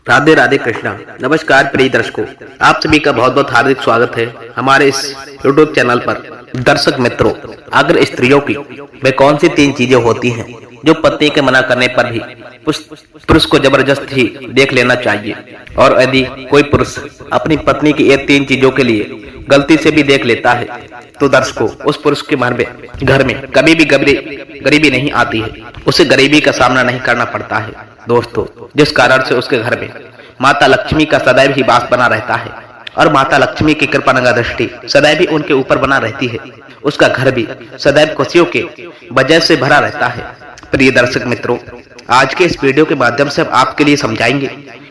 राधे राधे कृष्णा। नमस्कार प्रिय दर्शकों, आप सभी का बहुत बहुत हार्दिक स्वागत है हमारे इस YouTube चैनल पर। दर्शक मित्रों, अगर स्त्रियों की वे कौन सी 3 चीजें होती हैं जो पति के मना करने पर भी पुरुष को जबरदस्त ही देख लेना चाहिए, और यदि कोई पुरुष अपनी पत्नी की ये 3 चीजों के लिए गलती से भी देख लेता है तो दर्शकों, उस पुरुष के घर में कभी भी गरीबी नहीं आती है, उसे गरीबी का सामना नहीं करना पड़ता है दोस्तों, जिस कारण से उसके घर में माता लक्ष्मी का सदैव ही वास बना रहता है और माता लक्ष्मी की कृपा नगर दृष्टि सदैव ही उनके ऊपर बना रहती है। उसका घर भी सदैव खुशियों के वजह से भरा रहता है। प्रिय दर्शक मित्रों, आज के इस वीडियो के माध्यम से हम आपके लिए समझाएंगे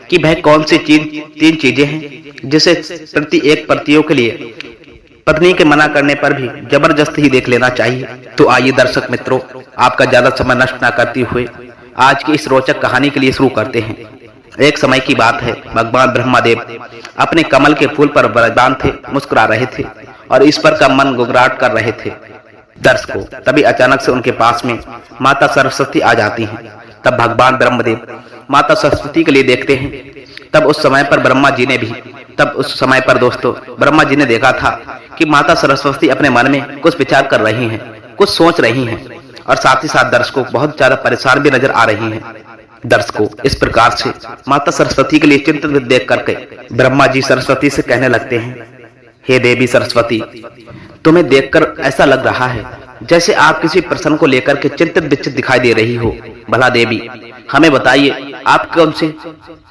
कि वह कौन सी 3 चीजें हैं जिसे प्रति एक पतियों के लिए पत्नी के मना करने पर भी जबरदस्त ही देख लेना चाहिए। तो आइए दर्शक मित्रों, आपका ज्यादा समय नष्ट न करते हुए आज की इस रोचक कहानी के लिए शुरू करते हैं। एक समय की बात है, भगवान ब्रह्मदेव अपने कमल के फूल पर विराजमान थे, मुस्कुरा रहे थे और ईश्वर का मन गुगराट कर रहे थे। दर्शकों, तभी अचानक से उनके पास में माता सरस्वती आ जाती हैं। तब भगवान ब्रह्मदेव माता सरस्वती के लिए देखते हैं। तब उस समय पर ब्रह्मा जी ने देखा था कि माता सरस्वती अपने मन में कुछ विचार कर रही हैं, कुछ सोच रही हैं और साथ ही साथ दर्शकों बहुत ज्यादा परेशान भी नजर आ रही हैं। दर्शकों, इस प्रकार से माता सरस्वती के लिए चिंतित देख करके ब्रह्मा जी सरस्वती से कहने लगते हैं, हे देवी सरस्वती, तुम्हें देखकर ऐसा लग रहा है जैसे आप किसी प्रश्न को लेकर के चिंतित विचित दिखाई दे रही हो। भला देवी, हमें बताइए, आप कौन से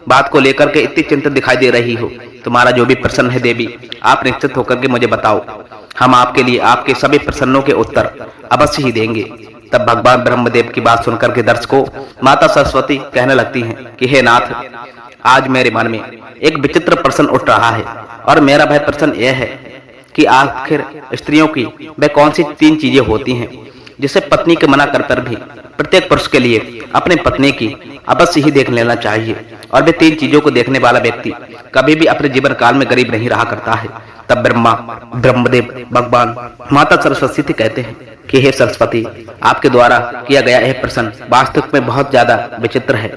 बात को लेकर के इतनी चिंतित दिखाई दे रही हो? तुम्हारा जो भी प्रश्न है देवी, आप निश्चित होकर के मुझे बताओ, हम आपके लिए आपके सभी प्रश्नों के उत्तर अवश्य ही देंगे। तब भगवान ब्रह्मदेव की बात सुनकर के दर्शकों माता सरस्वती कहने लगती हैं कि हे नाथ, आज मेरे मन में एक विचित्र प्रश्न उठ रहा है और मेरा वह प्रश्न यह है कि आखिर स्त्रियों की वे कौन सी 3 चीजें होती हैं जिसे पत्नी के मना कर पर भी प्रत्येक पुरुष के लिए अपने पत्नी की अवश्य ही देख लेना चाहिए, और वे 3 चीजों को देखने वाला व्यक्ति कभी भी अपने जीवन काल में गरीब नहीं रहा करता है। तब ब्रह्मदेव भगवान माता सरस्वती से कहते हैं कि हे सरस्वती, आपके द्वारा किया गया यह प्रश्न वास्तव में बहुत ज्यादा विचित्र है,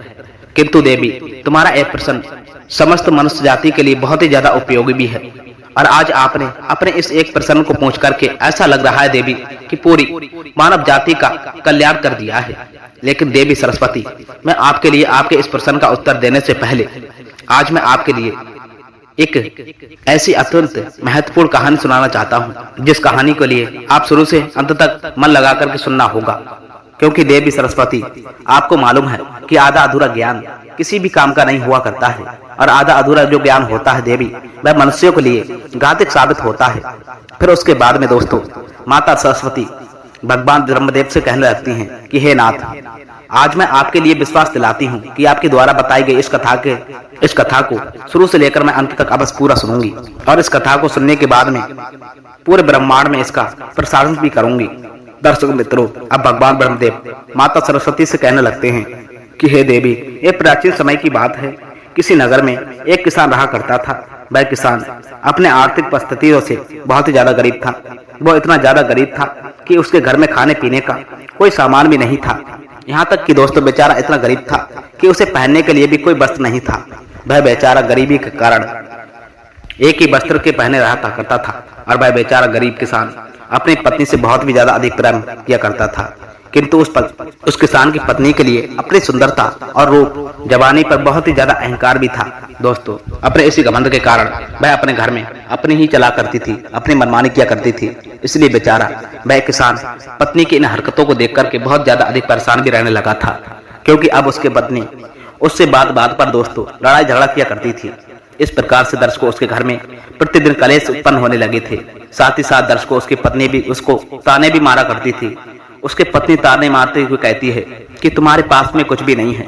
किंतु देवी, तुम्हारा यह प्रश्न समस्त मनुष्य जाति के लिए बहुत ही ज्यादा उपयोगी भी है। और आज आपने अपने इस एक प्रश्न को पूछ करके ऐसा लग रहा है देवी कि पूरी मानव जाति का कल्याण कर दिया है। लेकिन देवी सरस्वती, मैं आपके लिए आपके इस प्रश्न का उत्तर देने से पहले आज मैं आपके लिए एक ऐसी अत्यंत महत्वपूर्ण कहानी सुनाना चाहता हूँ, जिस कहानी के लिए आप शुरू से अंत तक मन लगा करके सुनना होगा। क्योंकि देवी सरस्वती, आपको मालूम है कि आधा अधूरा ज्ञान किसी भी काम का नहीं हुआ करता है, और आधा अधूरा जो ज्ञान होता है देवी, वह मनुष्यों के लिए घातक साबित होता है। फिर उसके बाद में दोस्तों माता सरस्वती भगवान ब्रह्मदेव से कहने लगती हैं कि हे नाथ, आज मैं आपके लिए विश्वास दिलाती हूँ कि आपके द्वारा बताई गई इस कथा को शुरू से लेकर मैं अंत तक अवश्य पूरा सुनूंगी, और इस कथा को सुनने के बाद में पूरे ब्रह्मांड में इसका प्रसारण भी करूंगी। दर्शक मित्रों, अब भगवान ब्रह्मदेव माता सरस्वती से कहने लगते हैं कि हे देवी, ये प्राचीन समय की बात है। किसी नगर में एक किसान रहा करता था। वह किसान अपने आर्थिक परिस्थितियों से बहुत ही ज्यादा गरीब था। वो इतना ज्यादा गरीब था कि उसके घर में खाने पीने का कोई सामान भी नहीं था। यहाँ तक कि दोस्तों बेचारा इतना गरीब था कि उसे पहनने के लिए भी कोई वस्त्र नहीं था। वह बेचारा गरीबी के कारण एक ही वस्त्र के पहने रहा करता था, और वह बेचारा गरीब किसान अपनी पत्नी से बहुत भी ज्यादा अधिक प्रेम किया करता था। किंतु उस किसान की पत्नी के लिए अपनी सुंदरता और रूप जवानी पर बहुत ही ज्यादा अहंकार भी था। दोस्तों, अपने इसी घमंड के कारण वह अपने घर में अपनी ही चला करती थी, अपनी मनमानी किया करती थी। इसलिए बेचारा वह किसान पत्नी की इन हरकतों को देख करके बहुत ज्यादा अधिक परेशान भी रहने लगा था, क्योंकि अब उसकी पत्नी उससे बात पर दोस्तों लड़ाई झगड़ा किया करती थी। इस प्रकार से दर्शकों उसके घर में प्रतिदिन कलेश उत्पन्न होने लगे थे। साथ ही साथ दर्शकों उसकी पत्नी भी उसको ताने भी मारा करती थी। उसके पत्नी ताने मारते हुए कहती है कि तुम्हारे पास में कुछ भी नहीं है,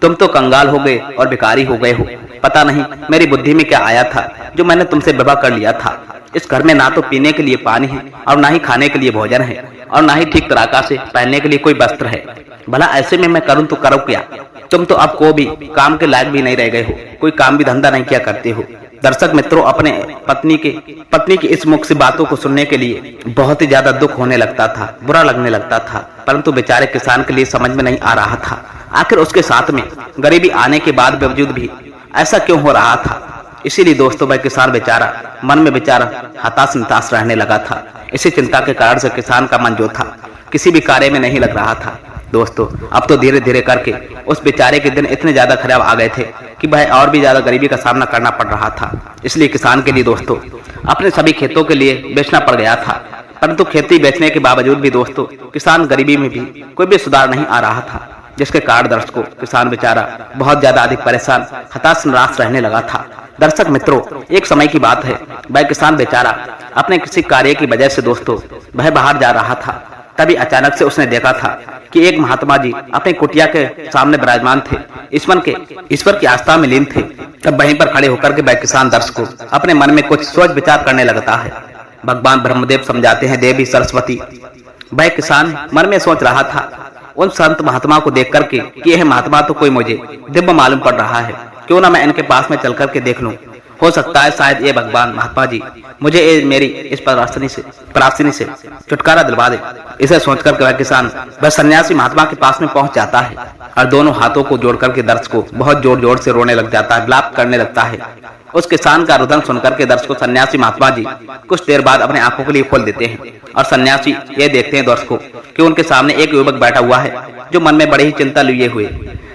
तुम तो कंगाल हो गए और भिखारी हो गए हो। पता नहीं मेरी बुद्धि में क्या आया था जो मैंने तुमसे विवाह कर लिया था। इस घर में ना तो पीने के लिए पानी है और ना ही खाने के लिए भोजन है, और ना ही ठीक तरीका से पहनने के लिए कोई वस्त्र है। भला ऐसे में मैं करूं तो करूं क्या? तुम तो अब को भी काम के लायक भी नहीं रह गए हो, कोई काम भी धंधा नहीं किया करते हो। दर्शक मित्रों, अपने पत्नी की इस मुख से बातों को सुनने के लिए बहुत ही ज्यादा दुख होने लगता था, बुरा लगने लगता था, परंतु बेचारे किसान के लिए समझ में नहीं आ रहा था। आखिर उसके साथ में गरीबी आने के बाद बावजूद भी ऐसा क्यों हो रहा था। इसीलिए दोस्तों वह किसान बेचारा मन में बेचारा हताश निताश रहने लगा था। इसी चिंता के कारण से किसान का मन जो था किसी भी कार्य में नहीं लग रहा था। दोस्तों अब तो धीरे धीरे करके उस बेचारे के दिन इतने ज्यादा खराब आ गए थे कि वह और भी ज्यादा गरीबी का सामना करना पड़ रहा था। इसलिए किसान के लिए दोस्तों अपने सभी खेतों के लिए बेचना पड़ गया था। परंतु खेती बेचने के बावजूद भी दोस्तों किसान गरीबी में भी कोई भी सुधार नहीं आ रहा था, जिसके कारण दर्शकों किसान बेचारा बहुत ज्यादा अधिक परेशान हताश निराश रहने लगा था। दर्शक मित्रों, एक समय की बात है, वह किसान बेचारा अपने किसी कार्य की वजह से दोस्तों वह बाहर जा रहा था। तभी अचानक से उसने देखा था कि एक महात्मा जी अपने कुटिया के सामने विराजमान थे, ईश्वर की आस्था में लीन थे। तब वहीं पर खड़े होकर के वह किसान दर्शकों अपने मन में कुछ सोच विचार करने लगता है। भगवान ब्रह्मदेव समझाते हैं देवी सरस्वती। वह किसान मन में सोच रहा था उन संत महात्मा को देख करके कि यह महात्मा तो कोई मुझे दिव्य मालूम पड़ रहा है, क्यों ना मैं इनके पास में चल करके देख लूं। हो सकता है शायद ये भगवान महात्मा जी मुझे मेरी इस परासिनी से छुटकारा दिलवा दे। इसे सोचकर वह किसान वह सन्यासी महात्मा के पास में पहुंच जाता है और दोनों हाथों को जोड़ करके दर्श को बहुत जोर जोर से रोने लग जाता है, विलाप करने लगता है। उस किसान का रुदन सुनकर के दर्श को सन्यासी महात्मा जी कुछ देर बाद अपने आंखों के लिए खोल देते हैं और सन्यासी ये देखते हैं दर्शकों कि उनके सामने एक युवक बैठा हुआ है जो मन में बड़ी ही चिंता लिए हुए,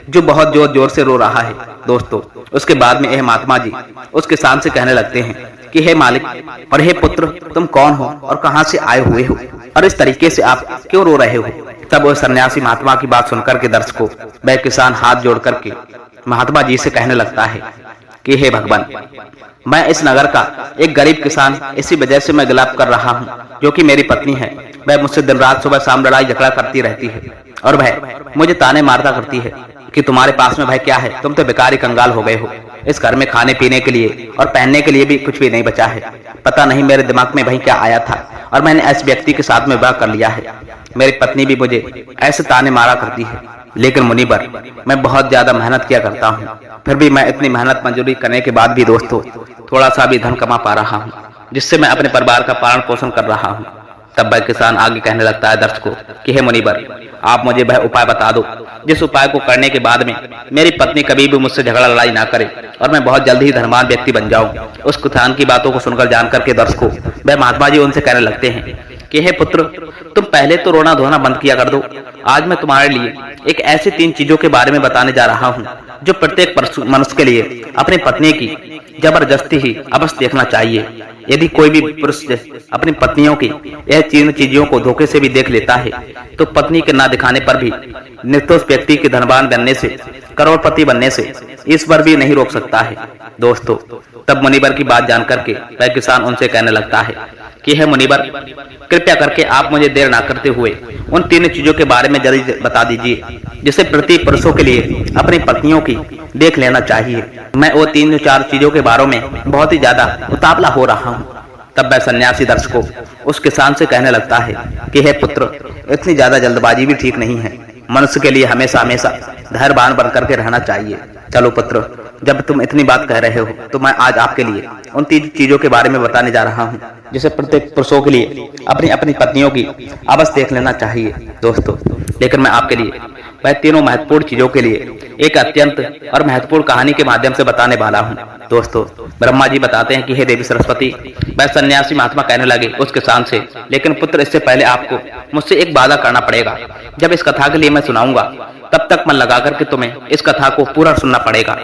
जो बहुत जोर जोर से रो रहा है। दोस्तों उसके बाद में यह महात्मा जी उस किसान से कहने लगते हैं कि हे मालिक और हे पुत्र, तुम कौन हो और कहां से आए हुए हो और इस तरीके से आप क्यों रो रहे हो। तब वो सन्यासी महात्मा की बात सुनकर के दर्शकों वह किसान हाथ जोड़ करके महात्मा जी से कहने लगता है कि हे भगवान, मैं इस नगर का एक गरीब किसान, इसी वजह से मैं विलाप कर रहा हूँ, जो कि मेरी पत्नी है। वह मुझसे दिन रात सुबह शाम लड़ाई झगड़ा करती रहती है और वह मुझे ताने मारता करती है कि तुम्हारे पास में भाई क्या है, तुम तो बेकारी कंगाल हो गए हो। इस घर में खाने पीने के लिए और पहनने के लिए भी कुछ भी नहीं बचा है। पता नहीं मेरे दिमाग में भाई क्या आया था और मैंने ऐसे व्यक्ति के साथ में विवाह कर लिया है। मेरी पत्नी भी मुझे ऐसे ताने मारा करती है, लेकिन मुनिवर मैं बहुत ज्यादा मेहनत किया करता हूँ, फिर भी मैं इतनी मेहनत मजदूरी करने के बाद भी दोस्तों थोड़ा सा भी धन कमा पा रहा हूँ, जिससे मैं अपने परिवार का पालन पोषण कर रहा हूँ। तब वह किसान आगे कहने लगता है दर्शकों कि हे मुनिवर, आप मुझे वह उपाय बता दो जिस उपाय को करने के बाद में मेरी पत्नी कभी भी मुझसे झगड़ा लड़ाई ना करे और मैं बहुत जल्दी ही धनवान व्यक्ति बन जाऊं। उस किसान की बातों को सुनकर जानकर के दर्शकों वह महात्मा जी उनसे कहने लगते हैं कि हे पुत्र, तुम पहले तो रोना धोना बंद किया कर दो। आज मैं तुम्हारे लिए एक ऐसी 3 चीजों के बारे में बताने जा रहा हूँ जो प्रत्येक मनुष्य के लिए अपनी पत्नी की जबरदस्ती ही अवश्य देखना चाहिए। यदि कोई भी पुरुष अपनी पत्नियों की यह 3 चीजों को धोखे से भी देख लेता है तो पत्नी के ना दिखाने पर भी निर्दोष व्यक्ति के धनवान बनने से, करोड़पति बनने से ईश्वर भी नहीं रोक सकता है। दोस्तों तब मुनिवर की बात जानकर के वह किसान उनसे कहने लगता है कि हे मुनिवर, कृपया करके आप मुझे देर ना करते हुए उन 3 चीजों के बारे में जल्दी बता दीजिए जिसे प्रति पुरुषों के लिए अपनी पत्नियों की देख लेना चाहिए। मैं वो 3-4 चीजों के बारे में बहुत ही ज्यादा उतावला हो रहा हूँ। तब वह सन्यासी दर्शकों उस किसान से कहने लगता है कि हे पुत्र, इतनी ज्यादा जल्दबाजी भी ठीक नहीं है। मनुष्य के लिए हमेशा हमेशा धैर्यवान बनकर के रहना चाहिए। चलो पुत्र, जब तुम इतनी बात कह रहे हो तो मैं आज आपके लिए उन 3 चीजों के बारे में बताने जा रहा हूँ जिसे प्रत्येक पुरुषों के लिए अपनी अपनी पत्नियों की अवश्य देख लेना चाहिए। दोस्तों लेकिन मैं आपके लिए वह तीनों महत्वपूर्ण चीजों के लिए एक अत्यंत और महत्वपूर्ण कहानी के माध्यम से बताने वाला हूँ। दोस्तों ब्रह्मा जी बताते हैं कि हे देवी सरस्वती, वह सन्यासी महात्मा कहने लगे उस किसान से, लेकिन पुत्र इससे पहले आपको मुझसे एक वादा करना पड़ेगा। जब इस कथा के लिए मैं सुनाऊंगा तब तक मन लगा करके तुम्हें इस कथा को पूरा सुनना पड़ेगा।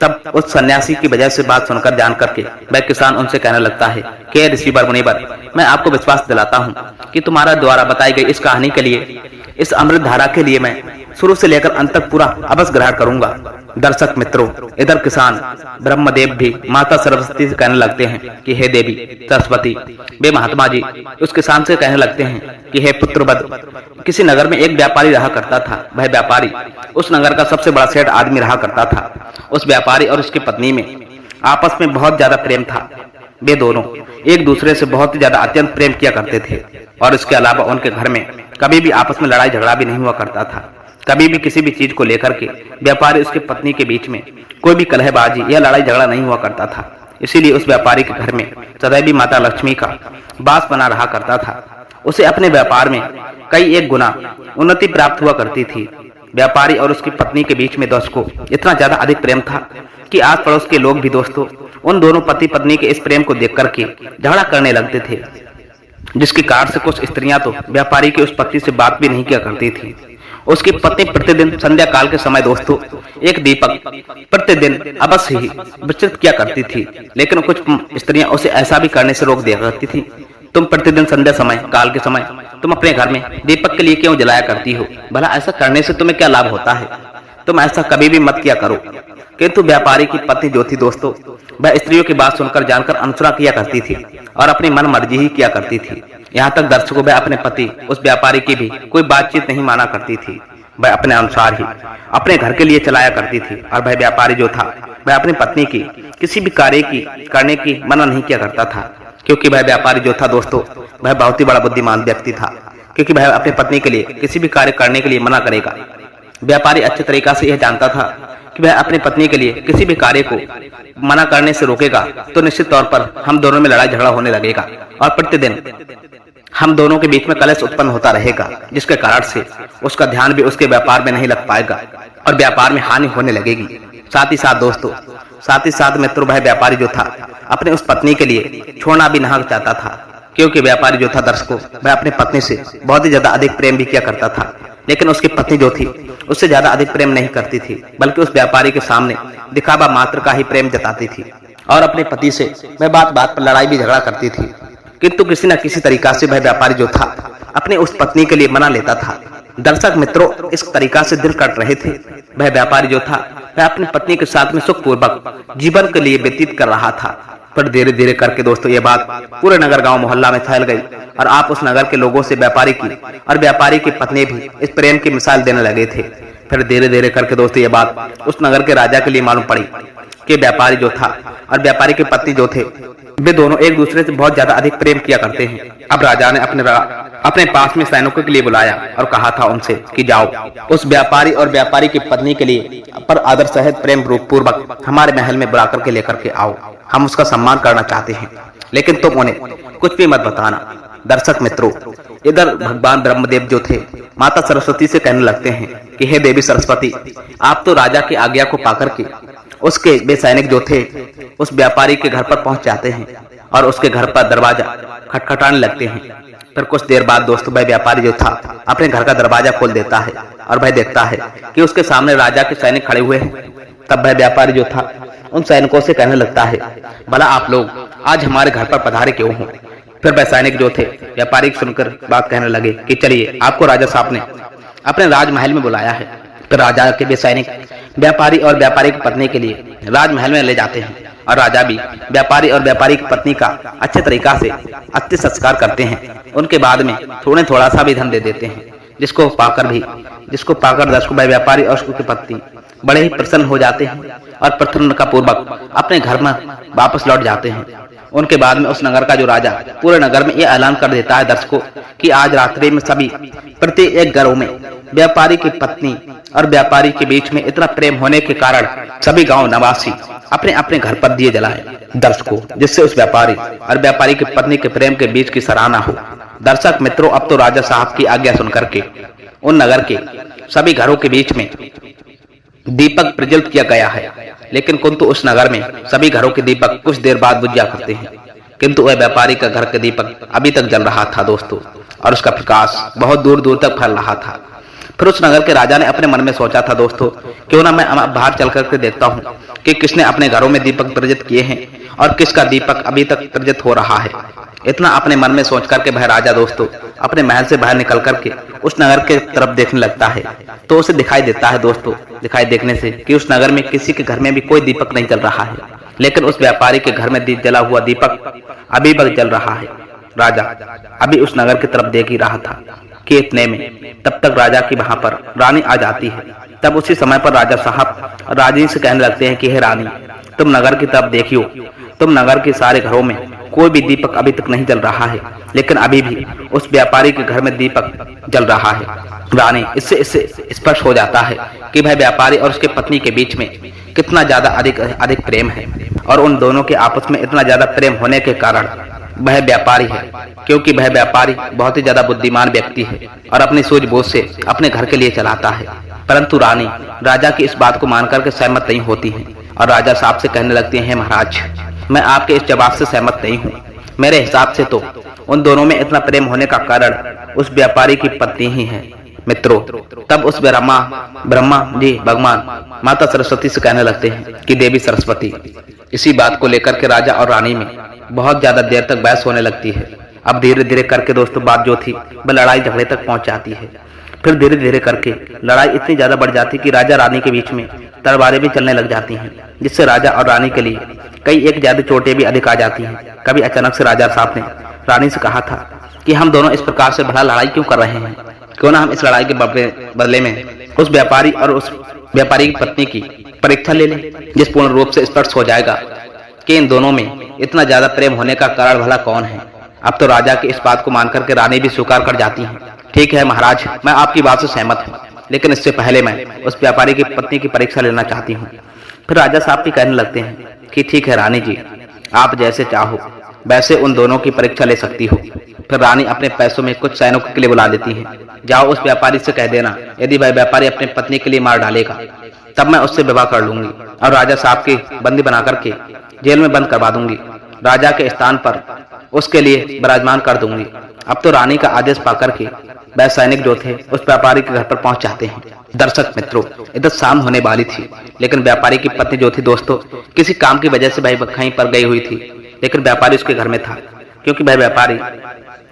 तब उस सन्यासी की वजह से बात सुनकर जान करके वह किसान उनसे कहने लगता है कि ऋषिवर मुनिवर, मैं आपको विश्वास दिलाता हूँ कि तुम्हारा द्वारा बताई गई इस कहानी के लिए, इस अमृत धारा के लिए मैं शुरू से लेकर अंत तक पूरा अवश्य ग्रहण करूंगा। दर्शक मित्रों, इधर किसान ब्रह्मदेव भी माता सरस्वती से कहने लगते हैं कि हे देवी सरस्वती, वे महात्मा जी उस किसान से कहने लगते हैं कि हे पुत्रवद, किसी नगर में एक व्यापारी रहा करता था। वह व्यापारी उस नगर का सबसे बड़ा सेठ आदमी रहा करता था। उस व्यापारी और उसकी पत्नी में आपस में बहुत ज्यादा प्रेम था। वे दोनों एक दूसरे से बहुत ही ज्यादा अत्यंत प्रेम किया करते थे और इसके अलावा उनके घर में कभी भी आपस में लड़ाई झगड़ा भी नहीं हुआ करता था। कभी भी किसी भी चीज को लेकर के व्यापारी उसकी पत्नी के बीच में कोई भी कलहबाजी या लड़ाई झगड़ा नहीं हुआ करता था। इसीलिए उस व्यापारी के घर में सदैव माता लक्ष्मी का वास बना रहा करता था। उसे अपने व्यापार में कई एक गुना उन्नति प्राप्त हुआ करती थी। व्यापारी और उसकी पत्नी के बीच में दोस्तों इतना ज्यादा अधिक प्रेम था कि आस पड़ोस के लोग भी दोस्तों उन दोनों पति पत्नी के इस प्रेम को देख करके झगड़ा करने लगते थे, जिसके कारण से कुछ स्त्रियां तो व्यापारी की उस पति से बात भी नहीं किया करती थी। उसकी पत्नी प्रतिदिन संध्या काल के समय दोस्तों एक दीपक प्रतिदिन अवश्य ही विचलित किया करती थी, लेकिन कुछ स्त्रियां उसे ऐसा भी करने से रोक दिया करती थी। तुम प्रतिदिन संध्या समय काल के समय तुम अपने घर में दीपक के लिए क्यों जलाया करती हो? भला ऐसा करने से तुम्हें क्या लाभ होता है? तुम ऐसा कभी भी मत किया करो। किंतु व्यापारी की पत्नी जो थी दोस्तों, वह स्त्रियों की बात सुनकर जानकर अनुसरण किया करती थी और अपनी मन मर्जी ही किया करती थी। यहाँ तक दर्शकों, वह अपने पति उस व्यापारी की भी कोई बातचीत नहीं माना करती थी। वह अपने अनुसार ही अपने घर के लिए चलाया करती थी और वह व्यापारी जो था वह अपनी पत्नी की किसी भी कार्य की करने की मना नहीं किया करता था, क्योंकि वह व्यापारी जो था दोस्तों वह बहुत ही बड़ा बुद्धिमान व्यक्ति था, क्योंकि वह अपनी पत्नी के लिए किसी भी कार्य करने के लिए मना करेगा। व्यापारी अच्छे तरीका से यह जानता था कि वह अपनी पत्नी के लिए किसी भी कार्य को मना करने से रोकेगा तो निश्चित तौर पर हम दोनों में लड़ाई झगड़ा होने लगेगा और प्रतिदिन हम दोनों के बीच में कलेश उत्पन्न होता रहेगा, जिसके कारण से उसका ध्यान भी उसके व्यापार में नहीं लग पाएगा और व्यापार में हानि होने लगेगी। साथ ही साथ दोस्तों, साथ ही साथ मित्रों, वह व्यापारी जो था अपने उस पत्नी के लिए छोड़ना भी नहीं चाहता था, क्योंकि व्यापारी जो था दर्शकों वह अपनी पत्नी से बहुत ही ज्यादा अधिक प्रेम भी किया करता था, लेकिन उसकी पत्नी जो थी उससे ज्यादा अधिक प्रेम नहीं करती थी, बल्कि उस व्यापारी के सामने दिखावा मात्र का ही प्रेम जताती थी और अपने पति से वह बात बात पर लड़ाई भी झगड़ा करती थी। किंतु किसी न किसी तरीका से वह व्यापारी जो था अपने उस पत्नी के लिए मना लेता था। दर्शक मित्रों, इस तरीका से दिन कट रहे थे। वह व्यापारी जो था वह अपनी पत्नी के साथ में सुखपूर्वक जीवन के लिए व्यतीत कर रहा था। पर धीरे धीरे करके दोस्तों ये बात पूरे नगर गांव मोहल्ला में फैल गई और आप उस नगर के लोगों से व्यापारी की और व्यापारी की पत्नी भी इस प्रेम की मिसाल देने लगे थे। फिर धीरे धीरे करके दोस्तों ये बात उस नगर के राजा के लिए मालूम पड़ी कि व्यापारी जो था और व्यापारी के पति जो थे वे दोनों एक दूसरे से बहुत ज्यादा अधिक प्रेम किया करते हैं। अब राजा ने अपने पास में सैनिकों के लिए बुलाया और कहा था उनसे कि जाओ उस व्यापारी और व्यापारी की पत्नी के लिए पर आदर सहित प्रेम पूर्वक हमारे महल में बुला करके लेकर के आओ, हम उसका सम्मान करना चाहते हैं, लेकिन तुम उन्हें कुछ भी मत बताना। दर्शक मित्रों, इधर भगवान ब्रह्मदेव जो थे माता सरस्वती से कहने लगते हैं कि हे देवी सरस्वती, आप तो राजा की आज्ञा को पाकर के उसके वे सैनिक जो थे उस व्यापारी के घर पर पहुंच जाते हैं और उसके घर पर दरवाजा खटखटाने लगते हैं। फिर कुछ देर बाद दोस्तों वह व्यापारी जो था अपने घर का दरवाजा खोल देता है और वह देखता है कि उसके सामने राजा के सैनिक खड़े हुए हैं। तब वह व्यापारी जो था उन सैनिकों से कहने लगता है, भला आप लोग आज हमारे घर पर पधारे क्यों हो? फिर वह सैनिक जो थे व्यापारी सुनकर बात कहने लगे कि चलिए, आपको राजा साहब ने अपने राजमहल में बुलाया है। तो राजा के वे सैनिक व्यापारी और व्यापारी की पत्नी के लिए राजमहल में ले जाते हैं और राजा भी व्यापारी और व्यापारी की पत्नी का अच्छे तरीका से अंतिम संस्कार करते हैं। उनके बाद में थोड़ा सा भी धन दे देते हैं, जिसको पाकर दर्शकों भाई व्यापारी और उसकी पत्नी बड़े ही प्रसन्न हो जाते हैं और प्रसन्नता पूर्वक अपने घर में वापस लौट जाते हैं। उनके बाद में उस नगर का जो राजा पूरे नगर में यह ऐलान कर देता है दर्शकों कि आज रात्रि में सभी प्रत्येक घरों में व्यापारी की पत्नी और व्यापारी के बीच में इतना प्रेम होने के कारण सभी गांव निवासी अपने अपने घर पर दिए जलाएं दर्शकों, जिससे उस व्यापारी और व्यापारी की पत्नी के प्रेम के बीच की सराहना हो। दर्शक मित्रों, अब तो राजा साहब की आज्ञा सुनकर के उन नगर के सभी घरों के बीच में दीपक प्रज्वलित किया गया है, लेकिन किंतु उस नगर में सभी घरों के दीपक कुछ देर बाद बुझ जाया करते हैं, किंतु वह व्यापारी का घर का दीपक अभी तक जल रहा था दोस्तों, और उसका प्रकाश बहुत दूर दूर तक फैल रहा था। फिर उस नगर के राजा ने अपने मन में सोचा था दोस्तों, क्यों ना मैं बाहर चल करके देखता हूँ कि किसने अपने घरों में दीपक प्रज्वलित किए हैं और किसका दीपक अभी तक प्रज्वलित हो रहा है। इतना अपने मन में सोच करके वह राजा दोस्तों अपने महल से बाहर निकल करके उस नगर के तरफ देखने लगता है, तो उसे दिखाई देता है दोस्तों, दिखाई देखने से कि उस नगर में किसी के घर में भी कोई दीपक नहीं जल रहा है, लेकिन उस व्यापारी के घर में जला हुआ दीपक अभी तक जल रहा है। राजा अभी उस नगर की तरफ देख ही रहा था कि इतने में तब तक राजा की वहां पर रानी आ जाती है। तब उसी समय पर राजा साहब रानी से कहने लगते हैं कि हे रानी, तुम नगर की तरफ देखियो, तुम नगर के सारे घरों में कोई भी दीपक अभी तक नहीं जल रहा है, लेकिन अभी भी उस व्यापारी के घर में दीपक जल रहा है। रानी इससे स्पष्ट हो जाता है कि भाई व्यापारी और उसके पत्नी के बीच में कितना ज्यादा अधिक प्रेम है, और उन दोनों के आपस में इतना ज्यादा प्रेम होने के कारण वह व्यापारी है, क्योंकि वह व्यापारी बहुत ही ज्यादा बुद्धिमान व्यक्ति है और अपनी सूझबूझ से अपने घर के लिए चलाता है। परंतु रानी राजा की इस बात को मानकर के सहमत नहीं होती है और राजा साहब से कहने लगती हैं, महाराज मैं आपके इस जवाब से सहमत नहीं हूँ। मेरे हिसाब से तो उन दोनों में इतना प्रेम होने का कारण उस व्यापारी की पत्नी ही है। मित्रों, तब उस ब्रह्मा जी भगवान माता सरस्वती से कहने लगते हैं कि देवी सरस्वती। इसी बात को लेकर के राजा और रानी में बहुत ज्यादा देर तक बहस होने लगती है। अब धीरे धीरे करके दोस्तों बात जो थी वह लड़ाई झगड़े तक पहुंच जाती है। फिर धीरे धीरे करके लड़ाई इतनी ज्यादा बढ़ जाती है कि राजा रानी के बीच में तलवारें भी चलने लग जाती हैं, जिससे राजा और रानी के लिए कई एक ज्यादा चोटें भी अधिक आ जाती हैं। कभी अचानक से राजा साहब ने रानी से कहा था कि हम दोनों इस प्रकार से भला लड़ाई क्यों कर रहे हैं, क्यों ना हम इस लड़ाई के बदले में उस व्यापारी और उस व्यापारी की पत्नी की परीक्षा ले लें, जिस पूर्ण रूप से स्पष्ट हो जाएगा कि इन दोनों में इतना ज्यादा प्रेम होने का कारण भला कौन है। अब तो राजा की इस बात को मानकर के रानी भी स्वीकार कर जाती है। ठीक है महाराज, मैं आपकी बात से सहमत हूँ, लेकिन इससे पहले मैं उस व्यापारी की पत्नी की परीक्षा लेना चाहती हूँ। फिर राजा साहब भी कहने लगते हैं कि ठीक है रानी जी, आप जैसे चाहो वैसे उन दोनों की परीक्षा ले सकती हो। फिर रानी अपने पैसों में कुछ सैनिकों के लिए बुला देती है। जाओ उस व्यापारी से कह देना, यदि वह व्यापारी अपनी पत्नी के लिए मार डालेगा तब मैं उससे विवाह कर लूंगी और राजा साहब के बंदी बना करके जेल में बंद करवा दूंगी। राजा के स्थान पर उसके लिए विराजमान कर दूंगी। अब तो रानी का आदेश पाकर के वह सैनिक जो थे उस व्यापारी के घर पर पहुंच जाते हैं। दर्शक मित्रों, इधर शाम होने वाली थी, लेकिन व्यापारी की पत्नी जो थी दोस्तों किसी काम की वजह से भाई कहीं पर गई हुई थी, लेकिन व्यापारी उसके घर में था, क्योंकि वह व्यापारी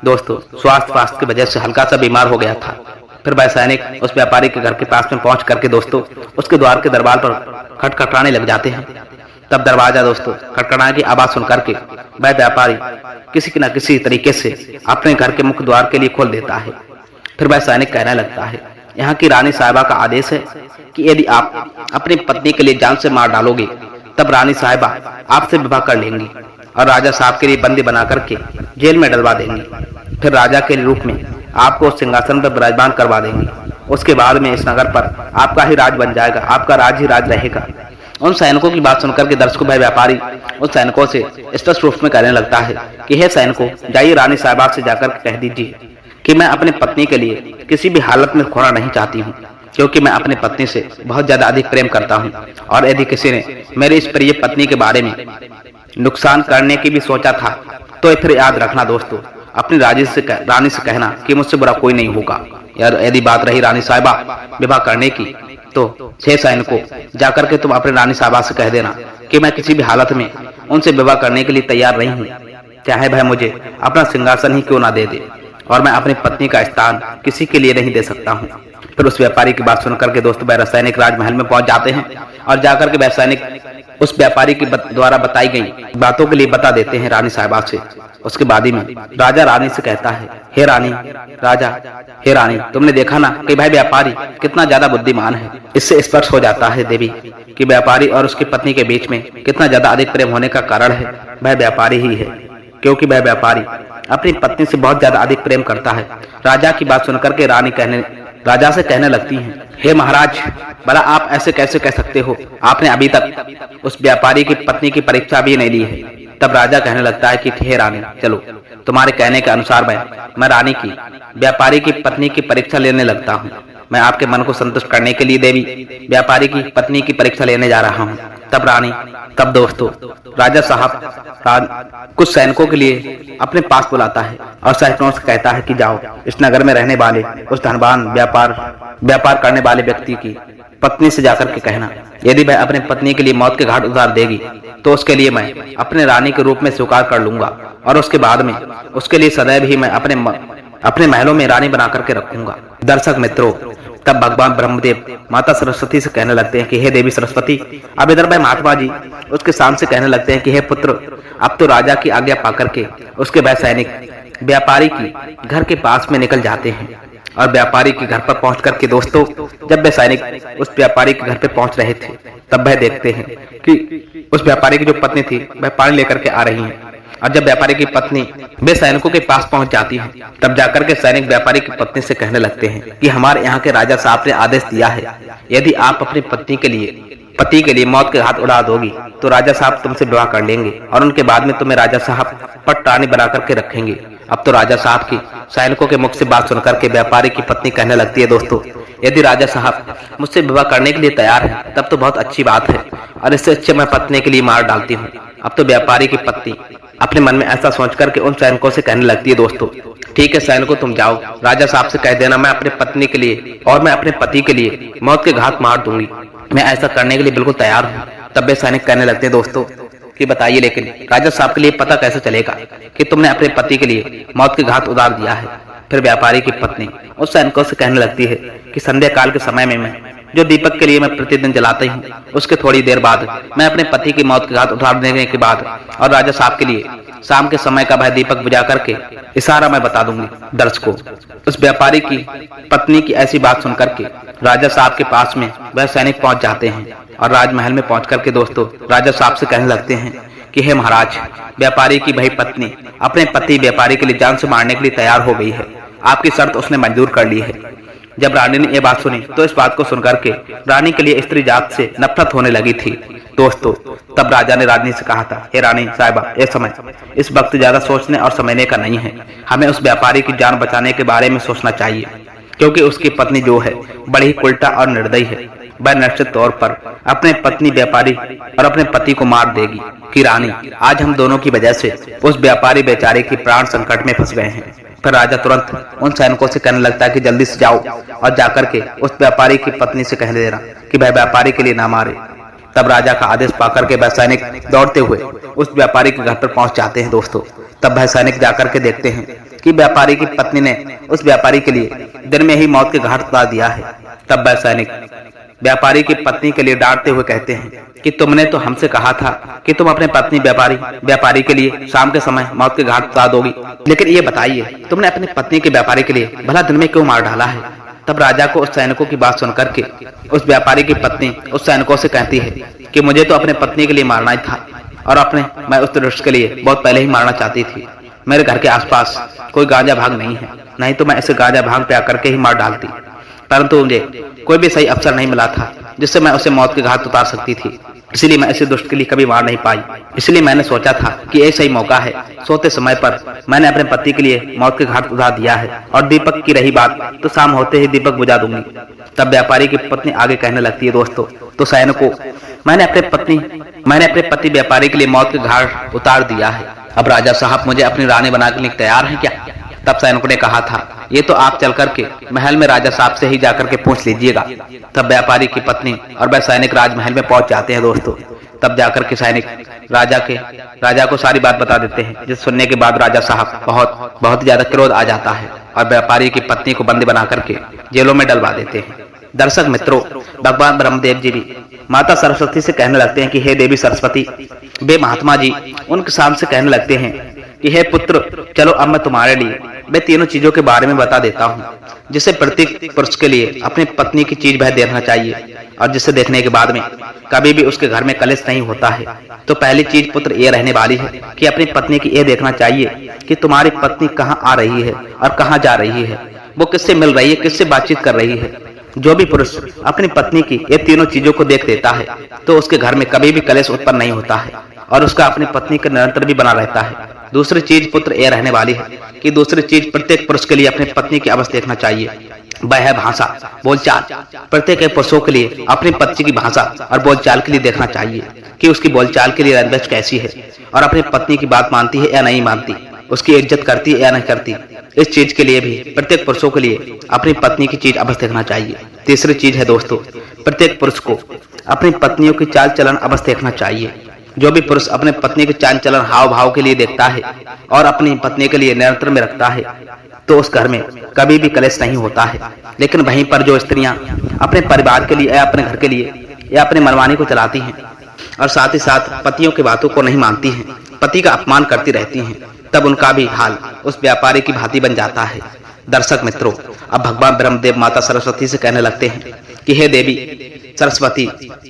दोस्तों स्वास्थ्य की वजह से हल्का सा बीमार हो गया था। फिर वह सैनिक उस व्यापारी के घर के पास में पहुंच करके दोस्तों उसके द्वार के दरबार पर खटखटाने लग जाते हैं। तब दरवाजा दोस्तों खटखटाने की आवाज सुन करके वह व्यापारी किसी न किसी तरीके से अपने घर के मुख्य द्वार के लिए खोल देता है। फिर वह सैनिक कहने लगता है, यहाँ की रानी साहिबा का आदेश है कि यदि आप अपनी पत्नी के लिए जान से मार डालोगे तब रानी साहिबा आपसे विवाह कर लेंगी और राजा साहब के लिए बंदी बना करके जेल में डलवा देंगी। फिर राजा के रूप में आपको सिंहासन पर विराजमान करवा देंगी। उसके बाद में इस नगर पर आपका ही राज बन जाएगा, आपका राज ही राज रहेगा। उन सैनिकों की बात सुनकर के दर्शकों भाई व्यापारी उन सैनिकों से स्पष्ट रूप में कहने लगता है कि हे सैनिकों, जाइए रानी साहिबा से जाकर कह दीजिए कि मैं अपनी पत्नी के लिए किसी भी हालत में खोना नहीं चाहती हूँ, क्योंकि मैं अपनी पत्नी से बहुत ज्यादा अधिक प्रेम करता हूँ। और यदि किसी ने मेरी इस प्रिय पत्नी के बारे में नुकसान करने की भी सोचा था तो फिर याद रखना दोस्तों, अपनी रानी से कहना कि मुझसे बुरा कोई नहीं होगा। यार यदि बात रही रानी साहिबा विवाह करने की, तो 6 सैनिकों जाकर के तुम अपने रानी साहिबा से कह देना कि मैं किसी भी हालत में उनसे विवाह करने के लिए तैयार नहीं हूँ, चाहे वह मुझे अपना सिंहासन ही क्यों ना दे दे, और मैं अपनी पत्नी का स्थान किसी के लिए नहीं दे सकता हूँ। फिर उस व्यापारी की बात सुनकर के दोस्तों वह सैनिक राजमहल में पहुंच जाते हैं और जाकर के वह सैनिक उस व्यापारी के द्वारा बताई गई बातों के लिए बता देते हैं रानी साहिबा से। उसके बाद ही में राजा रानी से कहता है, हे रानी, राजा, हे रानी, तुमने देखा ना कि भाई व्यापारी कितना ज्यादा बुद्धिमान है। इससे स्पष्ट हो जाता है देवी कि व्यापारी और उसकी पत्नी के बीच में कितना ज्यादा अधिक प्रेम होने का कारण है वह व्यापारी ही है, क्योंकि वह व्यापारी अपनी पत्नी से बहुत ज्यादा अधिक प्रेम करता है। राजा की बात सुनकर के रानी राजा से कहने लगती हैं, हे महाराज, भला आप ऐसे कैसे कह सकते हो, आपने अभी तक उस व्यापारी की पत्नी की परीक्षा भी नहीं ली है। तब राजा कहने लगता है कि हे रानी, चलो तुम्हारे कहने के अनुसार मैं रानी की व्यापारी की पत्नी की परीक्षा लेने लगता हूँ। मैं आपके मन को संतुष्ट करने के लिए देवी व्यापारी की पत्नी की परीक्षा लेने जा रहा हूँ। तब दोस्तों राजा साहब कुछ सैनिकों के लिए अपने पास बुलाता है और सैनिकों से कहता है कि जाओ इस नगर में रहने वाले उस धनवान व्यापार करने वाले व्यक्ति की पत्नी से जाकर के कहना, यदि वह अपनी पत्नी के लिए मौत के घाट उतार देगी तो उसके लिए मैं अपने रानी के रूप में स्वीकार कर लूंगा और उसके बाद में उसके लिए सदैव ही मैं अपने महलों में रानी बना करके रखूंगा। दर्शक मित्रों, तब भगवान ब्रह्मदेव माता सरस्वती से कहने लगते हैं कि हे देवी सरस्वती। अब इधर भाई महात्मा जी उसके सामने से कहने लगते हैं कि हे पुत्र, अब तो राजा की आज्ञा पाकर के उसके वह सैनिक व्यापारी की घर के पास में निकल जाते हैं। और व्यापारी के घर पर पहुंच करके दोस्तों जब वह सैनिक उस व्यापारी के घर पे पहुंच रहे थे तब वह देखते हैं कि उस व्यापारी की जो पत्नी थी वह पानी लेकर के आ रही है। और जब व्यापारी की पत्नी वे सैनिकों के पास पहुंच जाती है तब जाकर के सैनिक व्यापारी की पत्नी से कहने लगते हैं कि हमारे यहाँ के राजा साहब ने आदेश दिया है, यदि आप अपनी पति के लिए मौत के हाथ उड़ा दोगी तो राजा साहब तुमसे विवाह कर लेंगे और उनके बाद में तुम्हें राजा साहब पट्टानी बना करके रखेंगे अब तो राजा साहब की सैनिकों के मुख से बात सुनकर के व्यापारी की पत्नी कहने लगती है, दोस्तों यदि राजा साहब मुझसे विवाह करने के लिए तैयार हैं तब तो बहुत अच्छी बात है, और इससे अच्छे मैं पत्नी के लिए मार डालती हूँ। अब तो व्यापारी की पत्नी अपने मन में ऐसा सोच करके उन सैनिकों से कहने लगती है, दोस्तों ठीक है सैनिकों, तुम जाओ, राजा साहब से कह देना मैं अपने पत्नी के लिए और मैं अपने पति के लिए मौत के घाट मार दूंगी, मैं ऐसा करने के लिए बिल्कुल तैयार हूँ। तब वे सैनिक कहने लगते हैं, दोस्तों कि बताइए लेकिन राजा साहब के लिए पता कैसे चलेगा कि तुमने अपने पति के लिए मौत के घाट उतार दिया है। फिर व्यापारी की पत्नी उस सैनिकों से कहने लगती है कि संध्या काल के समय में मैं जो दीपक के लिए मैं प्रतिदिन जलाती हूँ, उसके थोड़ी देर बाद मैं अपने पति की मौत के घाट उतार देने के बाद और राजा साहब के लिए शाम के समय का वह दीपक बुझा करके इशारा मैं बता दूंगी दर्श को। उस व्यापारी की पत्नी की ऐसी बात सुन करके राजा साहब के पास में वह सैनिक पहुंच जाते हैं और राजमहल में पहुंच करके दोस्तों राजा साहब से कहने लगते हैं कि हे महाराज, व्यापारी की वही पत्नी अपने पति व्यापारी के लिए जान से मारने के लिए तैयार हो गई है, आपकी शर्त उसने मंजूर कर ली है। जब रानी ने यह बात सुनी तो इस बात को सुनकर के रानी के लिए स्त्री जात से नफरत होने लगी थी। दोस्तों तब राजा ने रानी से कहा था, हे रानी साहिबा, ये समय इस वक्त ज्यादा सोचने और समझने का नहीं है, हमें उस व्यापारी की जान बचाने के बारे में सोचना चाहिए, क्योंकि उसकी पत्नी जो है बड़ी ही उल्टा और निर्दयी है, वह निश्चित तौर पर अपने पत्नी व्यापारी और अपने पति को मार देगी। कि रानी आज हम दोनों की वजह से उस व्यापारी बेचारे की प्राण संकट में फंस गए हैं। फिर राजा तुरंत उन सैनिकों से कहने लगता है कि जल्दी से जाओ और जाकर के उस व्यापारी की पत्नी से कह देना कि वह व्यापारी के लिए ना मारे। तब राजा का आदेश पाकर के वह सैनिक दौड़ते हुए उस व्यापारी के घर पर पहुंच जाते हैं। दोस्तों तब वह सैनिक जाकर के देखते हैं कि व्यापारी की पत्नी ने उस व्यापारी के लिए दिन में ही मौत के घाट उतार दिया है। तब वह सैनिक व्यापारी की पत्नी के लिए डांटते हुए कहते हैं कि तुमने तो हमसे कहा था कि तुम अपने पत्नी व्यापारी के लिए शाम के समय मौत के घाट उतार दोगी, लेकिन ये बताइए तुमने अपनी पत्नी के व्यापारी के लिए भला दिन में क्यों मार डाला है। तब राजा को उस सैनिकों की बात सुनकर के उस व्यापारी की पत्नी उस सैनिकों से कहती है कि मुझे तो अपने पत्नी के लिए मारना ही था और मैं उस दृश्य के लिए बहुत पहले ही मारना चाहती थी। मेरे घर के आसपास कोई गांजा भाग नहीं है, नहीं तो मैं इसे गांजा भाग पे आकर के ही मार डालती, परंतु मुझे कोई भी सही अवसर नहीं मिला था जिससे मैं उसे मौत के घाट उतार सकती थी, इसलिए मैं इसे दुष्ट के लिए कभी मार नहीं पाई। इसलिए मैंने सोचा था कि ये सही मौका है, सोते समय पर मैंने अपने पति के लिए मौत के घाट उतार दिया है, और दीपक की रही बात तो शाम होते ही दीपक बुझा दूंगी। तब व्यापारी की पत्नी आगे कहने लगती है, दोस्तों तो सैनिकों मैंने अपने पति व्यापारी के लिए मौत के घाट उतार दिया है, अब राजा साहब मुझे अपनी रानी बनाने के लिए तैयार हैं क्या। तब सैनिकों ने कहा था, ये तो आप चल करके महल में राजा साहब से ही जाकर के पूछ लीजिएगा। तब व्यापारी की पत्नी और वह सैनिक राजमहल में पहुंच जाते हैं। दोस्तों तब जाकर के सैनिक राजा को सारी बात बता देते हैं, जिस सुनने के बाद राजा साहब बहुत ज्यादा क्रोध आ जाता है और व्यापारी की पत्नी को बंदी बना करके जेलों में डलवा देते हैं। दर्शक मित्रों, भगवान ब्रह्मदेव जी भी माता सरस्वती से कहने लगते हैं कि हे देवी सरस्वती, वे महात्मा जी उनके सामने से कहने लगते हैं कि हे पुत्र, चलो अब मैं तुम्हारे लिए वे तीनों चीजों के बारे में बता देता हूँ, जिसे प्रत्येक पुरुष के लिए अपनी पत्नी की चीज वह देखना चाहिए और जिसे देखने के बाद में कभी भी उसके घर में कलेश नहीं होता है। तो पहली चीज पुत्र ये रहने वाली है कि अपनी पत्नी की ये देखना चाहिए कि तुम्हारी पत्नी कहाँ आ रही है और कहाँ जा रही है, वो किससे मिल रही है, किससे बातचीत कर रही है। जो भी पुरुष अपनी पत्नी की ये तीनों चीजों को देख देता है तो उसके घर में कभी भी कलेश उत्पन्न नहीं होता है और उसका अपनी पत्नी का निरंतर भी बना रहता है। दूसरी चीज पुत्र यह रहने वाली है कि दूसरी चीज प्रत्येक पुरुष के लिए अपनी पत्नी की अवस्था देखना चाहिए, वह है भाषा, बोलचाल। प्रत्येक पुरुषों के लिए अपनी पत्नी की भाषा और बोलचाल के लिए देखना चाहिए कि उसकी बोलचाल के लिए रंगच कैसी है और अपनी पत्नी की बात मानती है या नहीं मानती, उसकी इज्जत करती है या नहीं करती। इस चीज के लिए भी प्रत्येक पुरुषों के लिए अपनी पत्नी की चीज अवस्था देखना चाहिए। तीसरी चीज है दोस्तों, प्रत्येक पुरुष को अपनी पत्नियों की चाल चलन अवस्था देखना चाहिए। जो भी पुरुष अपने पत्नी के चाल चलन हाव भाव के लिए देखता है और अपनी पत्नी के लिए नियंत्रण में रखता है तो उस घर में कभी भी कलेश नहीं होता है। लेकिन वहीं पर जो स्त्रियां अपने परिवार के लिए या अपने घर के लिए या अपने मनमानी को चलाती हैं और साथ ही साथ पतियों की बातों को नहीं मानती हैं, पति का अपमान करती रहती हैं, तब उनका भी हाल उस व्यापारी की भांति बन जाता है। दर्शक मित्रों, अब भगवान ब्रह्मदेव माता सरस्वती से कहने लगते हैं कि हे देवी सरस्वती,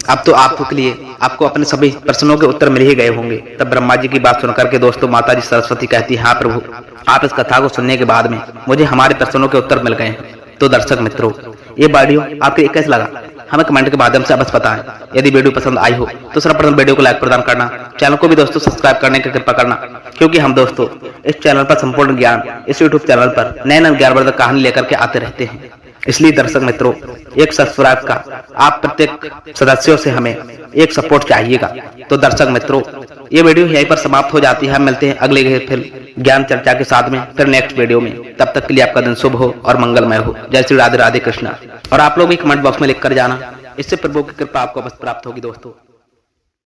अब तो आपको अपने सभी प्रश्नों के उत्तर मिल ही गए होंगे। तब ब्रह्मा जी की बात सुनकर के दोस्तों माता जी सरस्वती कहती है, हाँ प्रभु, आप इस कथा को सुनने के बाद में मुझे हमारे प्रश्नों के उत्तर मिल गए हैं। तो दर्शक मित्रों, ये वीडियो आपको कैसा लगा हमें कमेंट के माध्यम से अवश्य बताएं। यदि वीडियो पसंद आई हो तो सर्वप्रथम वीडियो को लाइक प्रदान करना, चैनल को भी दोस्तों सब्सक्राइब करने की कृपा करना, क्योंकि हम दोस्तों इस चैनल पर संपूर्ण ज्ञान इस यूट्यूब चैनल पर नए नए ज्ञानवर्धक कहानी लेकर के आते रहते हैं। इसलिए दर्शक मित्रों, एक सब्सक्राइब का आप प्रत्येक सदस्यों से हमें एक सपोर्ट चाहिएगा। तो दर्शक मित्रों, ये वीडियो यहीं पर समाप्त हो जाती है। हम मिलते हैं अगले फिर ज्ञान चर्चा के साथ में फिर नेक्स्ट वीडियो में। तब तक के लिए आपका दिन शुभ हो और मंगलमय हो। जय श्री राधे राधे कृष्णा। और आप लोग भी कमेंट बॉक्स में लिख कर जाना, इससे प्रभु की कृपा आपको बस प्राप्त होगी दोस्तों।